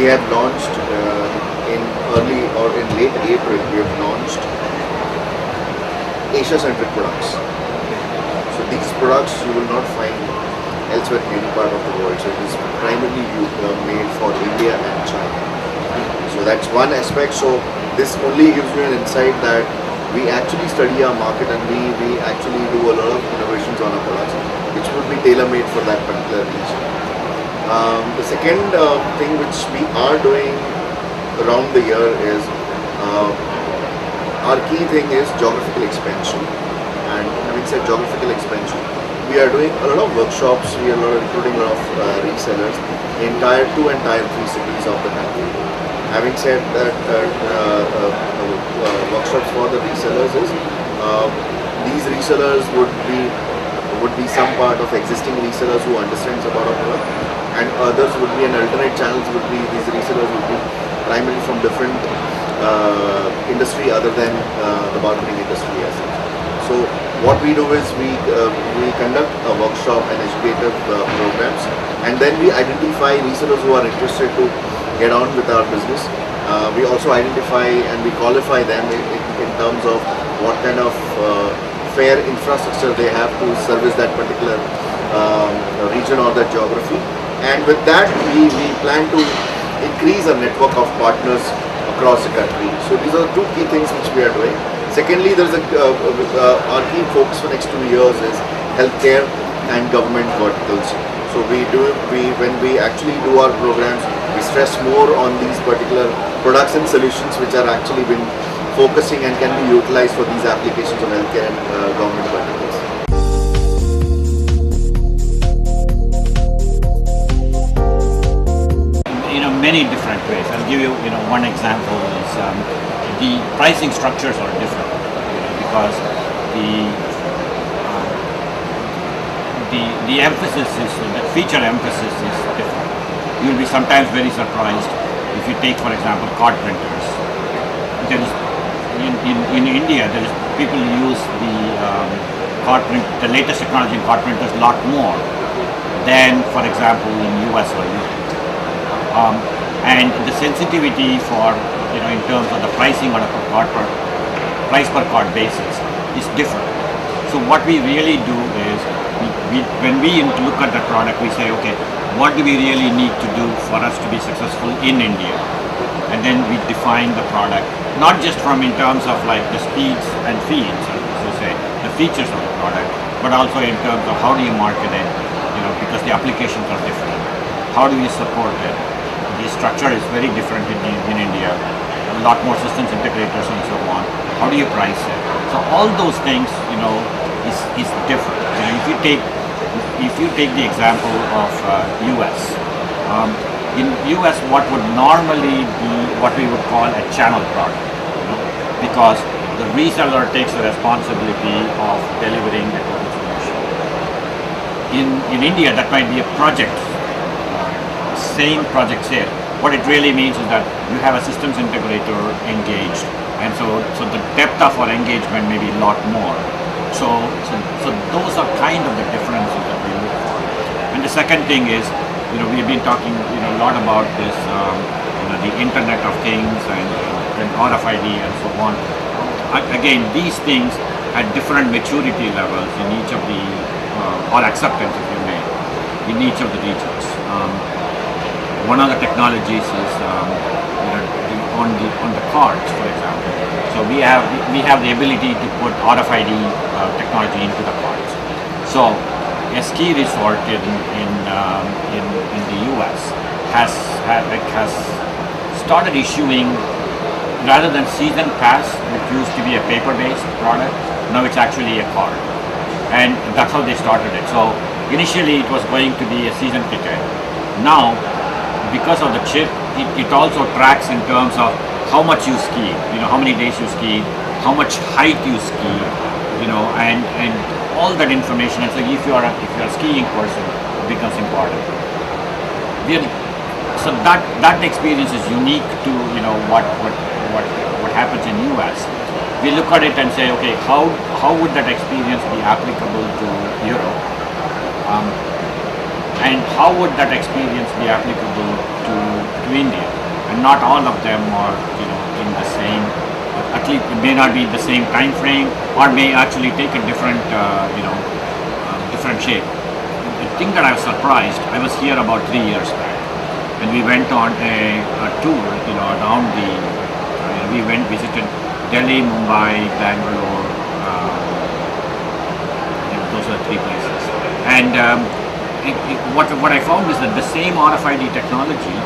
have launched in early or in late April, we have launched Asia-centric products. So these products you will not find elsewhere in any part of the world. So it is primarily made for India and China. So that's one aspect. So this only gives you an insight that we actually study our market and we actually do a lot of innovations on our products, which would be tailor-made for that particular region. The second thing which we are doing around the year is our key thing is geographical expansion. And having said geographical expansion, we are doing a lot of workshops. We are recruiting a lot of resellers in Tier 2 and Tier 3 cities of the country. Having said that, workshops for the resellers is these resellers would be some part of existing resellers who understands about our product, and others would be an alternate channels. Would be these resellers would be primarily from different industry other than the bargaining industry as such. So what we do is we conduct a workshop and educative programs, and then we identify resellers who are interested to get on with our business. We also identify and we qualify them in terms of what kind of fair infrastructure they have to service that particular region or that geography. And with that, we plan to increase our network of partners across the country. So these are two key things which we are doing. Secondly, there's our key focus for next 2 years is healthcare and government verticals. So when we actually do our programs, we stress more on these particular products and solutions which are actually been focusing and can be utilized for these applications of healthcare and government verticals. Many different ways. I'll give you, one example is the pricing structures are different, because the emphasis is, the feature emphasis is different. You'll be sometimes very surprised if you take, for example, card printers. There is in India, there is people use the latest technology in card printers a lot more than, for example, in US or Europe. And the sensitivity for, in terms of the pricing on a price per card basis is different. So what we really do is, when we look at the product, we say, okay, what do we really need to do for us to be successful in India? And then we define the product, not just from in terms of like the speeds and feeds, as you say, the features of the product, but also in terms of how do you market it, because the applications are different. How do you support it? The structure is very different in India, a lot more systems integrators and so on. How do you price it? So all those things, is different. If you take the example of US, in US what would normally be what we would call a channel product, because the reseller takes the responsibility of delivering the total solution. In India, that might be a project. Same project sale. What it really means is that you have a systems integrator engaged, and so the depth of our engagement may be a lot more. So those are kind of the differences that we look for. And the second thing is, we've been talking a lot about this, the Internet of Things and RFID and so on. Again, these things at different maturity levels in each of the or acceptance, if you may, in each of the regions. One of the technologies is on the cards, for example. So we have the ability to put RFID technology into the cards. So a ski resort in the US has started issuing, rather than season pass, which used to be a paper-based product, now it's actually a card, and that's how they started it. So initially it was going to be a season ticket. Now, because of the chip, it also tracks in terms of how much you ski, how many days you ski, how much height you ski, and all that information. And so if you are a skiing person, it becomes important. So that experience is unique to what happens in US. We look at it and say, okay, how would that experience be applicable to Europe? And how would that experience be applicable to India? And not all of them are, in the same, at least it may not be in the same time frame, or may actually take a different, different shape. The thing that I was surprised, I was here about 3 years back, and we went on a tour, around we visited Delhi, Mumbai, Bangalore, those are 3 places. And what I found is that the same RFID technology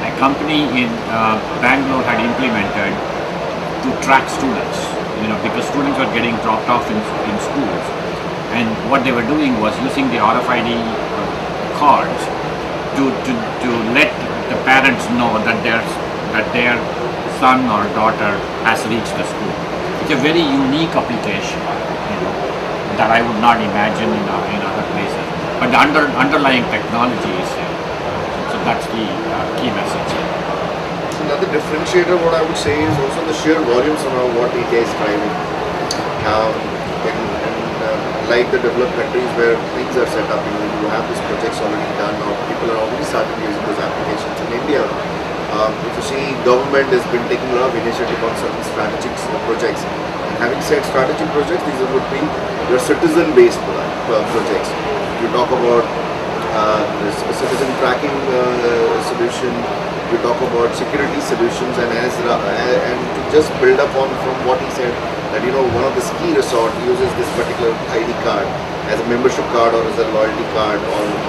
a company in Bangalore had implemented to track students, because students were getting dropped off in schools, and what they were doing was using the RFID cards to let the parents know that their son or daughter has reached the school. It's a very unique application, that I would not imagine in other places. But the underlying technology is here. So that's the key message here. Another differentiator, what I would say, is also the sheer volumes around what India is driving. Like the developed countries where things are set up, you have these projects already done, or people are already started using those applications. In India, if you see, government has been taking a lot of initiative on certain strategic projects. And having said strategic projects, these would be your citizen-based projects. You talk about this citizen tracking solution, you talk about security solutions, and to just build up on from what he said, that one of the ski resort uses this particular ID card as a membership card, or as a loyalty card,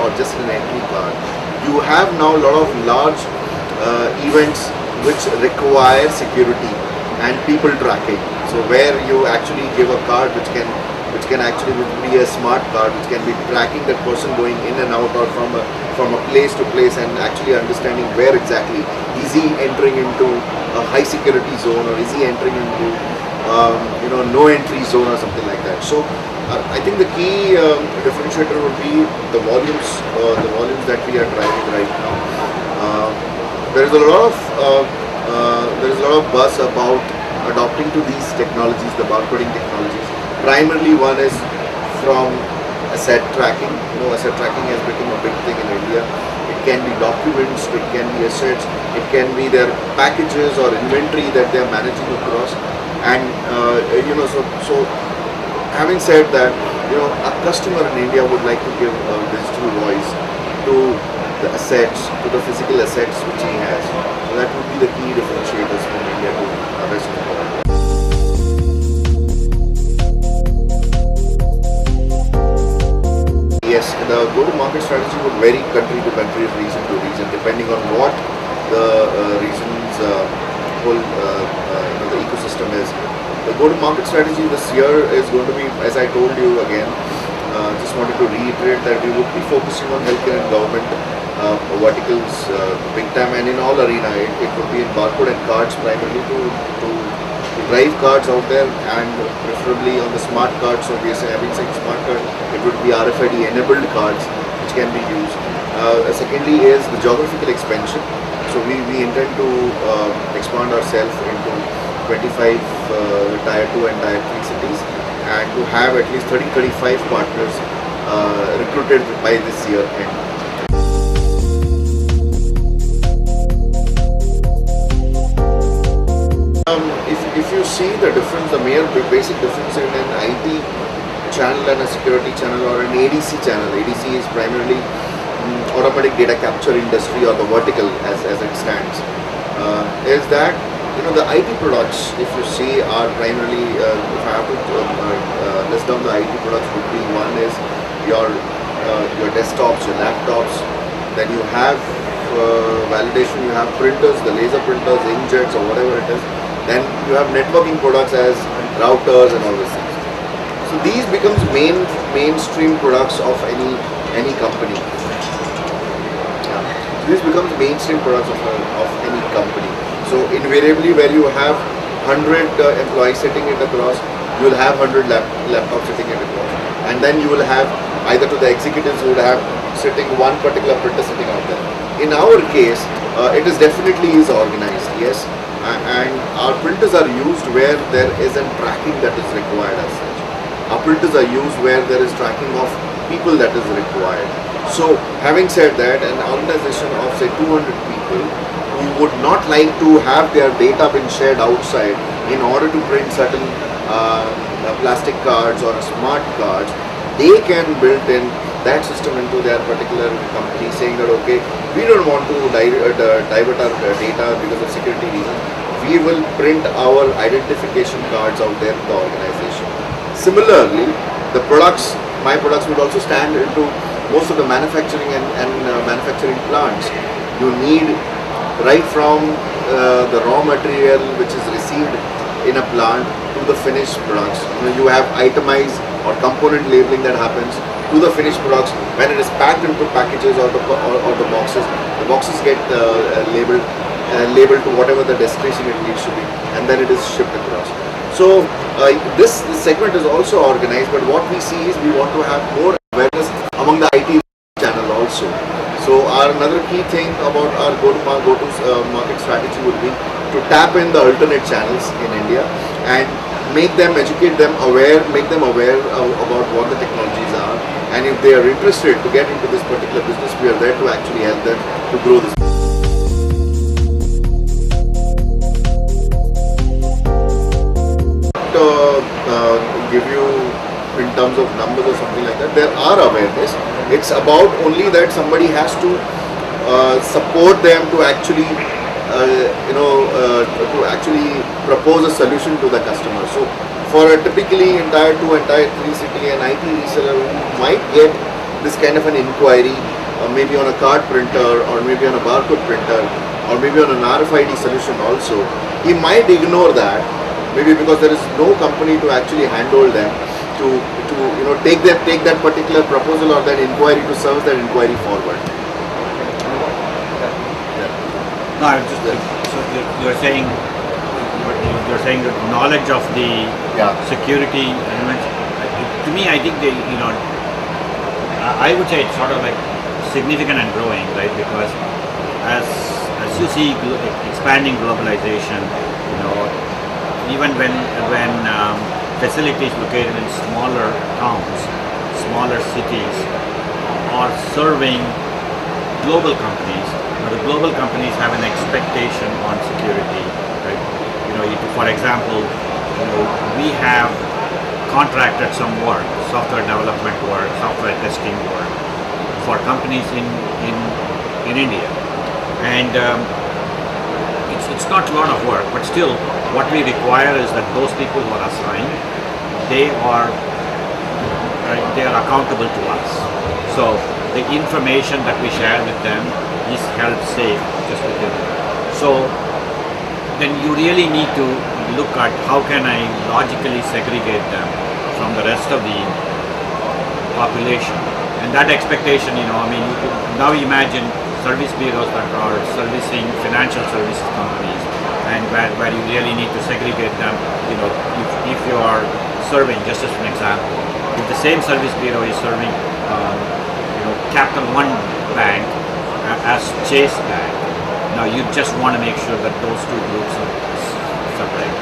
or just an entry card. You have now a lot of large events which require security and people tracking. So where you actually give a card which can actually be a smart card, which can be tracking that person going in and out, or from a place to place, and actually understanding where exactly is he entering into a high security zone, or is he entering into no entry zone, or something like that. So I think the key differentiator would be the volumes that we are driving right now. There is a lot of buzz about adopting to these technologies, the barcoding technologies. Primarily, one is from asset tracking. Asset tracking has become a big thing in India. It can be documents, it can be assets, it can be their packages or inventory that they are managing across. And so having said that, a customer in India would like to give a digital voice to the assets, to the physical assets which he has. So that would be the key differentiators from India to the rest of the world. Yes, the go-to-market strategy would vary country to country, region to region, depending on what the region's whole the ecosystem is. The go-to-market strategy this year is going to be, as I told you again, just wanted to reiterate that we would be focusing on healthcare and government verticals big time, and in all arena. It would be in barcode and cards primarily to drive cards out there, and preferably on the smart cards. So we are having smart card, it would be RFID enabled cards which can be used. Secondly is the geographical expansion. So we intend to expand ourselves into 25 tier 2 and tier 3 cities, and to have at least 30-35 partners recruited by this year end. If you see the difference, the basic difference in an IT channel and a security channel, or an ADC channel. ADC is primarily automatic data capture industry, or the vertical as it stands, is that the IT products, if you see, are primarily, if I have to list down the IT products, would be, one is your desktops, your laptops, then you have validation, you have printers, the laser printers, inkjets, or whatever it is. Then you have networking products as routers and all these things. So these becomes mainstream products of any company. Yeah. So these becomes mainstream products of any company. So invariably, where you have 100 employees sitting it across, you will have 100 laptops sitting it across, and then you will have either to the executives who would have sitting one particular printer sitting out there. In our case, it is definitely organized, yes. And our printers are used where there isn't tracking that is required as such. Our printers are used where there is tracking of people that is required. So having said that, an organization of say 200 people who would not like to have their data being shared outside in order to print certain plastic cards or smart cards, they can build in that system into their particular company, saying that okay, we don't want to divert our data because of security reasons. We will print our identification cards out there in the organization. Similarly, the products, my products would also stand into most of the manufacturing and manufacturing plants. You need right from the raw material which is received in a plant to the finished products. You have itemized or component labeling that happens to the finished products. When it is packed into packages or the boxes get labeled to whatever the destination it needs to be, and then it is shipped across. So this segment is also organized, but what we see is we want to have more awareness among the IT channel also. So another key thing about our go-to-market strategy would be to tap in the alternate channels in India and educate them make them aware about what the technologies are, and if they are interested to get into this particular business, we are there to actually help them to grow this. Give you in terms of numbers or something like that. There are awareness. It's about only that somebody has to support them to actually to actually propose a solution to the customer. So for a typically entire 3 city and IT reseller who might get this kind of an inquiry, maybe on a card printer or maybe on a barcode printer or maybe on an RFID solution also, he might ignore that, maybe because there is no company to actually handhold them to take that particular proposal or that inquiry to serve that inquiry forward. No, I was just so you're saying that knowledge of the security elements. To me, I think I would say it's sort of like significant and growing, right? Because as you see expanding globalization, even when facilities located in smaller towns, smaller cities are serving global companies. The global companies have an expectation on security, right? For example, we have contracted some work, software development work, software testing work for companies in India, and it's not a lot of work, but still, what we require is that those people who are assigned, they are accountable to us. So the information that we share with them is held safe just within them. So then you really need to look at how can I logically segregate them from the rest of the population. And that expectation, now imagine service bureaus that are servicing financial services companies, and where you really need to segregate them. If you are serving, just as an example, if the same service bureau is serving Capital One Bank as Chase Bank, now you just want to make sure that those two groups are separate.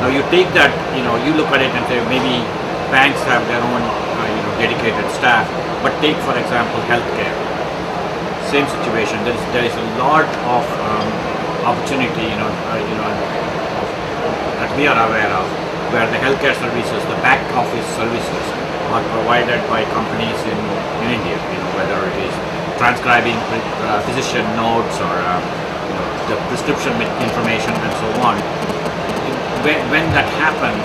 Now you take that, you look at it and say maybe banks have their own dedicated staff, but take for example healthcare. Same situation. There is a lot of opportunity, that we are aware of, where the healthcare services, the back office services, are provided by companies in India. Whether it is transcribing physician notes or the prescription information and so on. When that happens,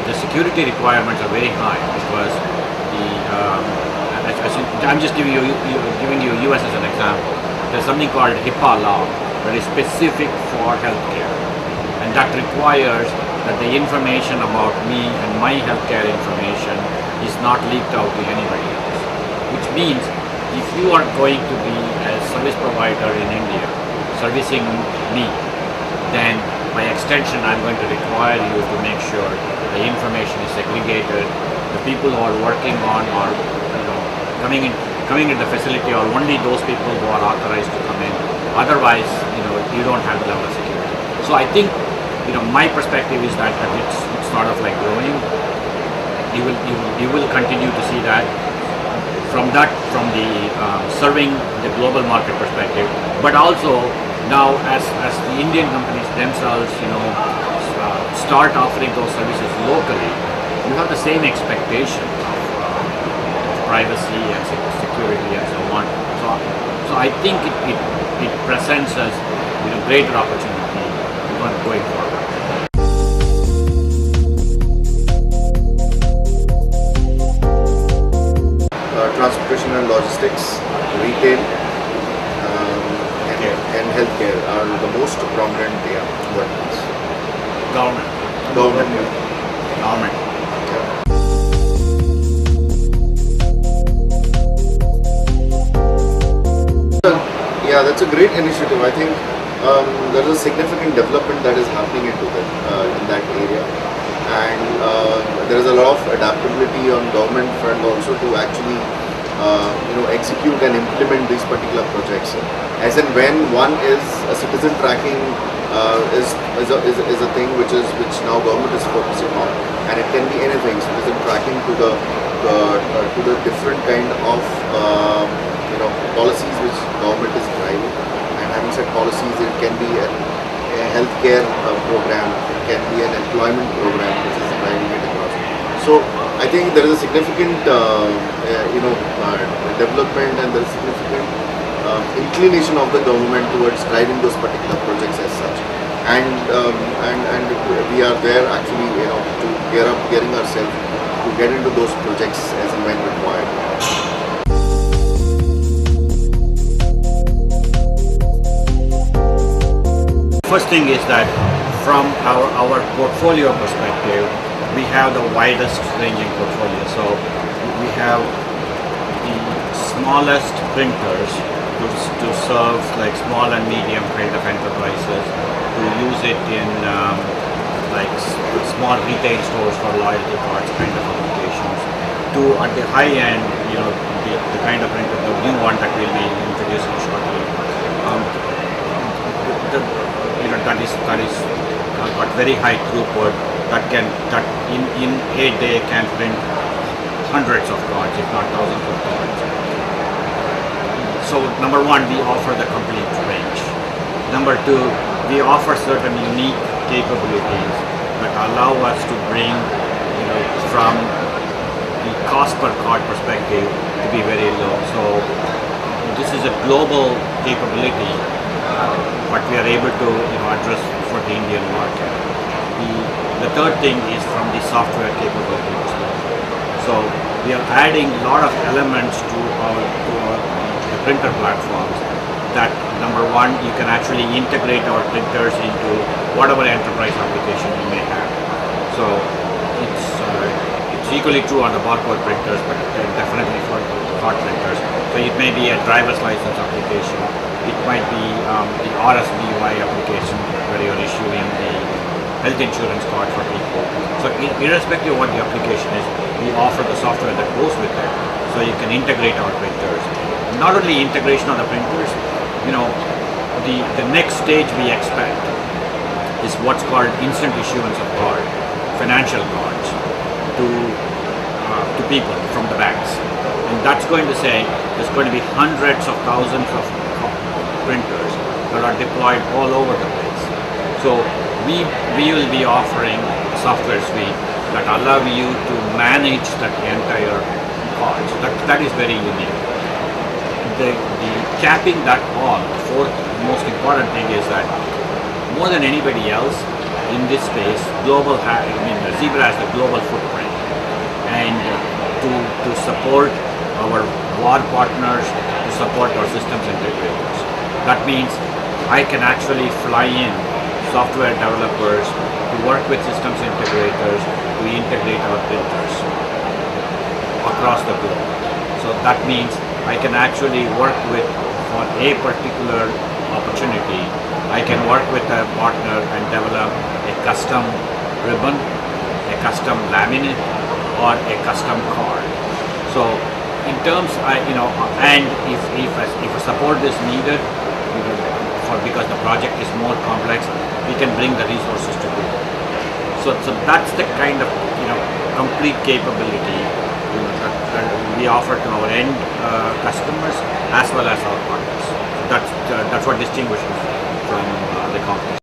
the security requirements are very high because I'm just giving you US as an example. There's something called HIPAA law that is specific for healthcare, and that requires that the information about me and my healthcare information is not leaked out to anybody else. Which means if you are going to be a service provider in India servicing me, then by extension I'm going to require you to make sure the information is segregated. The people who are working on or coming in the facility are only those people who are authorized to come in. Otherwise, you don't have the level of security. So I think, my perspective is that it's sort of like growing. You will continue to see that. from the serving the global market perspective, but also now as the Indian companies themselves, start offering those services locally, you have the same expectation of privacy and security and so on. So I think it presents us greater opportunity going forward. Transportation and logistics, retail, and healthcare are the most prominent verticals. Government. Yeah, that's a great initiative. I think there is a significant development that is happening in that area, and there is a lot of adaptability on government front also to actually execute and implement these particular projects. As and when one is a citizen tracking is a thing which now government is focusing on, and it can be anything. Citizen tracking to the different kind of policies which government is driving. And having said policies, it can be a healthcare program, it can be an employment program which is driving it across. So I think there is a significant development, and there is significant inclination of the government towards driving those particular projects as such. And we are there actually to gearing ourselves to get into those projects as and when required. First thing is that from our portfolio perspective, we have the widest ranging portfolio. So we have the smallest printers to serve like small and medium kind of enterprises, to use it in small retail stores for loyalty cards kind of applications, to at the high end, the kind of printer, the new one that we'll be introducing shortly. That is got very high throughput, that in a day can print hundreds of cards, if not thousands of cards. So number one, we offer the complete range. Number two, we offer certain unique capabilities that allow us to bring, from the cost per card perspective to be very low. So this is a global capability, but we are able to address for the Indian market. The third thing is from the software capability perspective. So we are adding a lot of elements to the printer platforms that, number one, you can actually integrate our printers into whatever enterprise application you may have. So it's equally true on the barcode printers, but definitely for card printers. So it may be a driver's license application. It might be the RSBY application where you're issuing the health insurance card for people. So irrespective of what the application is, we offer the software that goes with it, so you can integrate our printers. Not only integration of the printers, the next stage we expect is what's called instant issuance of card, financial cards, to people from the banks. And that's going to say there's going to be hundreds of thousands of printers that are deployed all over the place. So we will be offering a software suite that allow you to manage that entire card. So that is very unique. The capping that all, the fourth most important thing is that more than anybody else in this space, Zebra has the global footprint, and to support our VAR partners, to support our systems integrators. That means I can actually fly in software developers to work with systems integrators to integrate our printers across the globe. So that means I can actually work with, for a particular opportunity, I can work with a partner and develop a custom ribbon, a custom laminate, or a custom card. So in terms, and if a support is needed, because the project is more complex, we can bring the resources to do it. So that's the kind of complete capability that we offer to our end customers as well as our partners. That's what distinguishes from the competition.